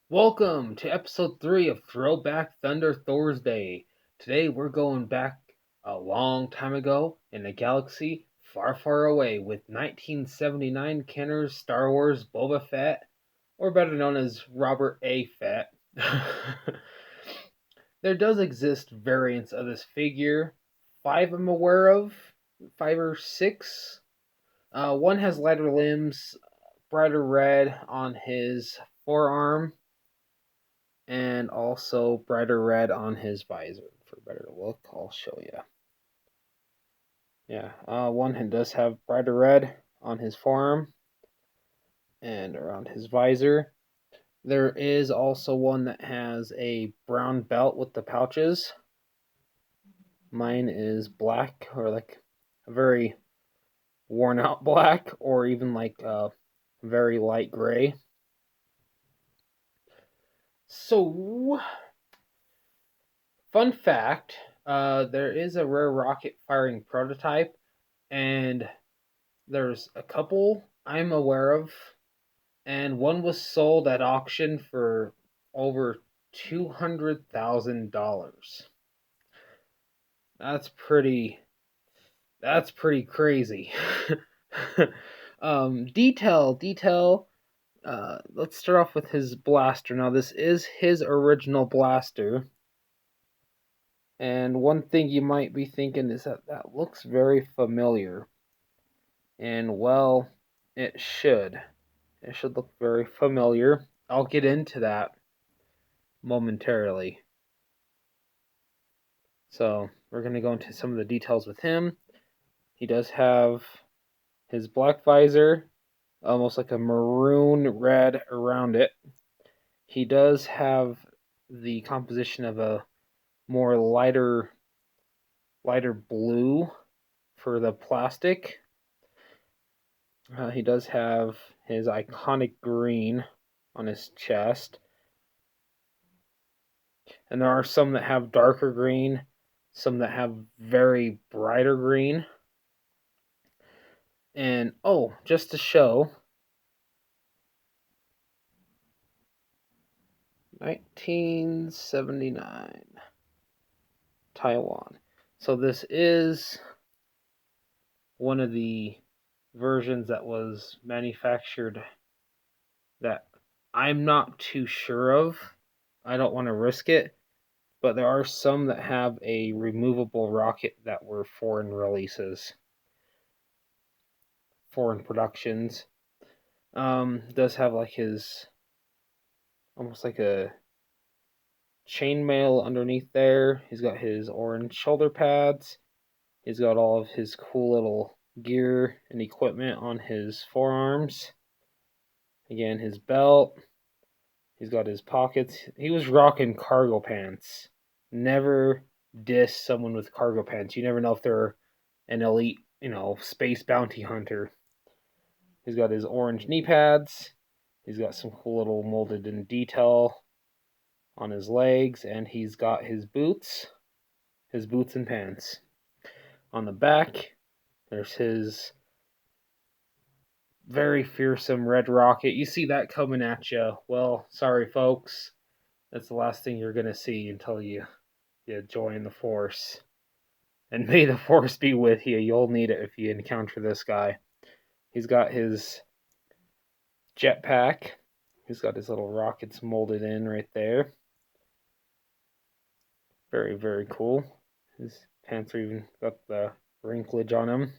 Welcome to episode 3 of Throwback Thunder ThorsDay. Today we're going back a long time ago in a galaxy far, far away with 1979 Kenner's Star Wars Boba Fett, or better known as Robert A. Fett. There does exist variants of this figure. 5 I'm aware of, 5 or 6. One has lighter limbs, brighter red on his forearm, and also brighter red on his visor. For better look, I'll show you. Yeah, one does have brighter red on his forearm and around his visor. There is also one that has a brown belt with the pouches. Mine is black, or like a very worn out black, or even like a very light gray. So, fun fact, there is a rare rocket firing prototype, and there's a couple I'm aware of, and one was sold at auction for over $200,000. That's pretty. That's pretty crazy. Detail. Let's start off with his blaster. Now, this is his original blaster. And one thing you might be thinking is that looks very familiar. And well, it should. It should look very familiar. I'll get into that momentarily. So, we're going to go into some of the details with him. He does have his black visor, almost like a maroon red around it. He does have the composition of a more lighter blue for the plastic. He does have his iconic green on his chest. And there are some that have darker green, some that have very brighter green. And just to show, 1979 Taiwan. So this is one of the versions that was manufactured that I'm not too sure of. I don't want to risk it, but there are some that have a removable rocket that were foreign releases, foreign productions. Does have like his almost like a chainmail underneath there. He's got his orange shoulder pads. He's got all of his cool little gear and equipment on his forearms. Again, his belt. He's got his pockets. He was rocking cargo pants. Never diss someone with cargo pants. You never know if they're an elite, space bounty hunter. He's got his orange knee pads. He's got some cool little molded in detail on his legs, and he's got his boots and pants. On the back, there's his very fearsome red rocket. You see that coming at you. Well, sorry, folks. That's the last thing you're going to see until you join the Force. And may the Force be with you. You'll need it if you encounter this guy. He's got his jetpack. He's got his little rockets molded in right there. Very, very cool. His pants are even got the wrinklage on them.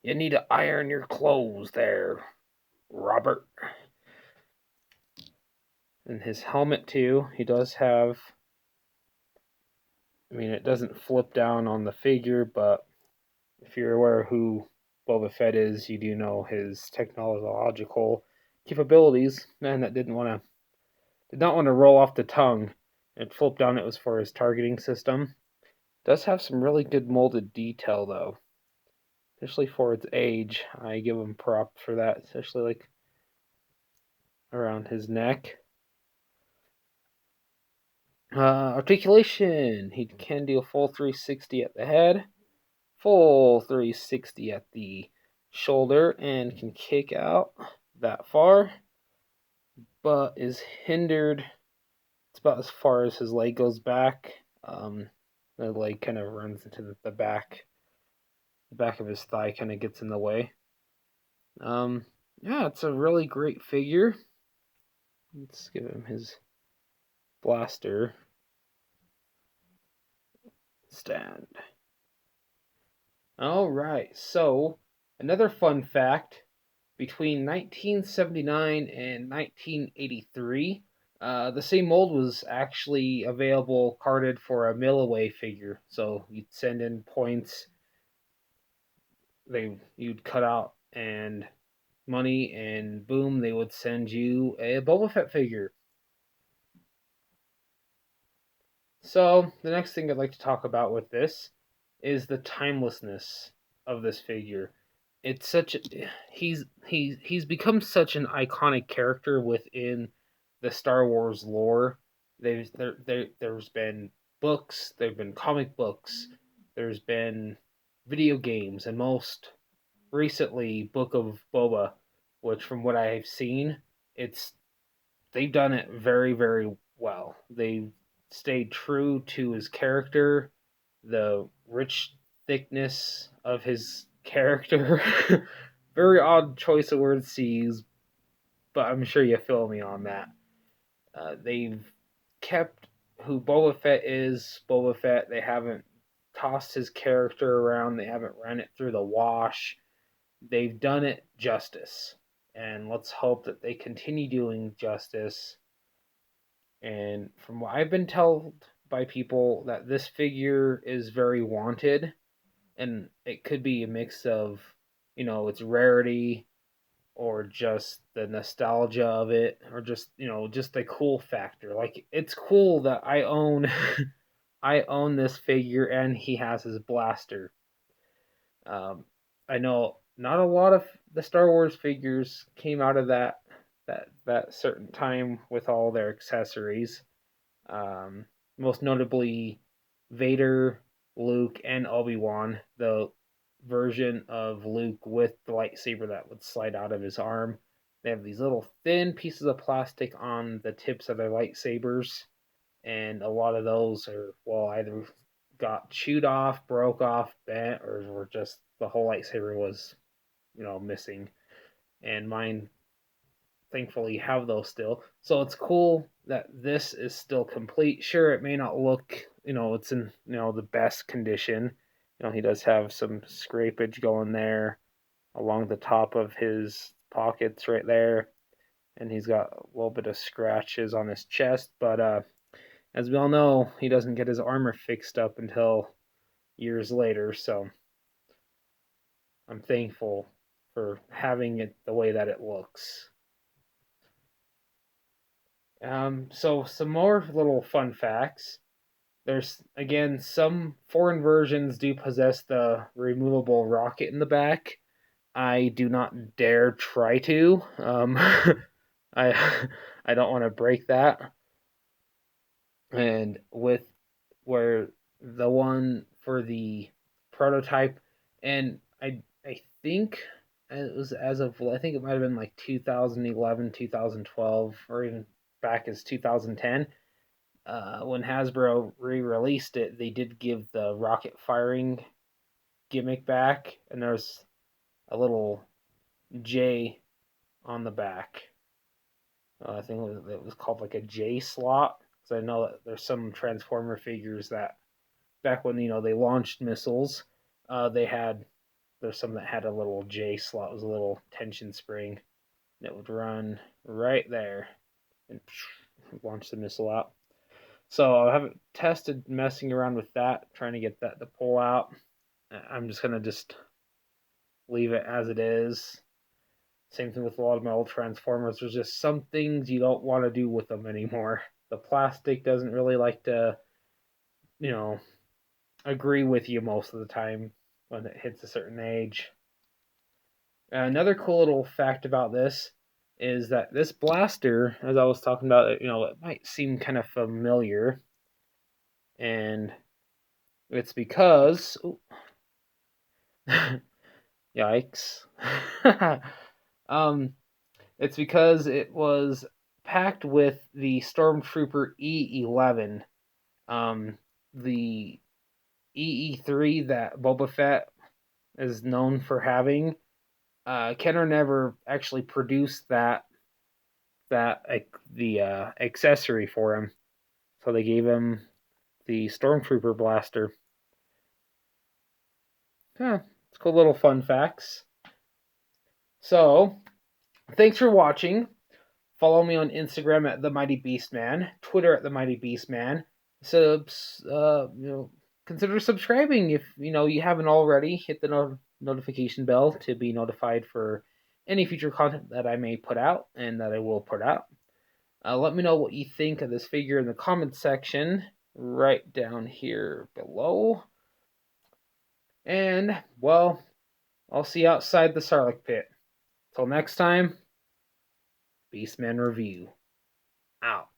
You need to iron your clothes there, Robert. And his helmet, too, he does have. I mean, it doesn't flip down on the figure, but if you're aware of who Boba Fett is, you do know his technological capabilities. Man, that did not want to roll off the tongue. And flip down, it was for his targeting system. Does have some really good molded detail, though. Especially for its age. I give him props for that, especially like around his neck. Articulation. He can do a full 360 at the head, full 360 at the shoulder, and can kick out that far. but is hindered. It's about as far as his leg goes back. The leg kind of runs into the back. The back of his thigh kind of gets in the way. Yeah, it's a really great figure. Let's give him his blaster stand. All right, so another fun fact, between 1979 and 1983, the same mold was actually available carded for a mail away figure. So you'd send in points, you'd cut out and money, and boom, they would send you a Boba Fett figure. So the next thing I'd like to talk about with this is the timelessness of this figure. It's such a, he's become such an iconic character within the Star Wars lore. There's been books, there've been comic books, there's been video games, and most recently Book of Boba, which from what I've seen, it's they've done it very, very well. They stayed true to his character, the rich thickness of his character. Very odd choice of words to use, but I'm sure you feel me on that. They've kept who Boba Fett is Boba Fett. They haven't tossed his character around. They haven't run it through the wash. They've done it justice. And let's hope that they continue doing justice. And from what I've been told by people, that this figure is very wanted, and it could be a mix of, its rarity, or just the nostalgia of it, or just, just the cool factor. Like, it's cool that I own I own this figure and he has his blaster. I know not a lot of the Star Wars figures came out of that certain time with all their accessories. Um, Most notably, Vader, Luke, and Obi-Wan. The version of Luke with the lightsaber that would slide out of his arm. They have these little thin pieces of plastic on the tips of their lightsabers, and a lot of those are, well, either got chewed off, broke off, bent, or were just the whole lightsaber was, missing. And mine thankfully have those still. So it's cool that this is still complete. Sure, it may not look, it's in, the best condition. He does have some scrapage going there along the top of his pockets right there. And he's got a little bit of scratches on his chest. But as we all know, he doesn't get his armor fixed up until years later. So I'm thankful for having it the way that it looks. So some more little fun facts. There's, again, some foreign versions do possess the removable rocket in the back. I do not dare try to. I I don't want to break that. And with where the one for the prototype, and I think it was I think it might have been like 2011, 2012, or even back as 2010. When Hasbro re-released it, they did give the rocket firing gimmick back, and there's a little J on the back. I think it was called like a J slot. So I know that there's some Transformer figures that back when they launched missiles, there's some that had a little J slot. It was a little tension spring that would run right there and launch the missile out. So I haven't tested messing around with that, trying to get that to pull out. I'm just gonna leave it as it is. Same thing with a lot of my old Transformers. There's just some things you don't want to do with them anymore. The plastic doesn't really like to, agree with you most of the time when it hits a certain age. Another cool little fact about this is that this blaster, as I was talking about, it might seem kind of familiar, and it's because, yikes, it's because it was packed with the Stormtrooper E11. The EE3 that Boba Fett is known for having. Kenner never actually produced the accessory for him, so they gave him the Stormtrooper blaster. Yeah, it's cool little fun facts. So, thanks for watching. Follow me on Instagram at The Mighty Beastman, Twitter at The Mighty Beastman. Consider subscribing if you haven't already. Hit the notification bell to be notified for any future content that I may put out and that I will put out. Let me know what you think of this figure in the comments section right down here below. And, well, I'll see you outside the Sarlacc pit. Till next time, Beastman Review. Out.